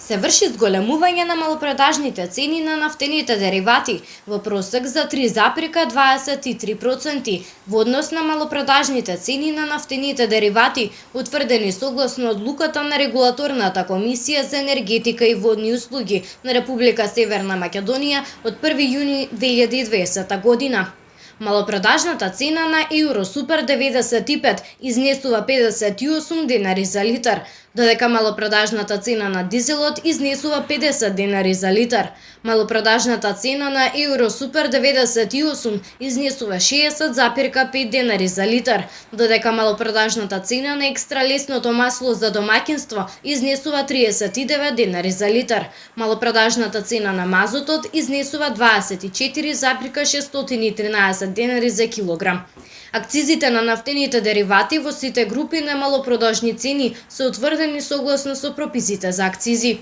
Се врши зголемување на малопродажните цени на нафтените деривати во просек за 3,23% во однос на малопродажните цени на нафтените деривати, утврдени согласно одлуката на Регулаторната комисија за енергетика и водни услуги на Република Северна Македонија од 1 јуни 2020 година. Малопродажната цена на Евро Супер 95 изнесува 58 денари за литар, додека малопродажната цена на дизелот изнесува 50 денари за литар. Малопродажната цена на Евро Супер 98 изнесува 60,5 денари за литар, додека малопродажната цена на екстра лесното масло за домаќинство изнесува 39 денари за литар. Малопродажната цена на мазотот изнесува 24,613 денари за килограм. Акцизите на нафтените деривати во сите групи на малопродажни цени се утврдени согласно со прописите за акцизи.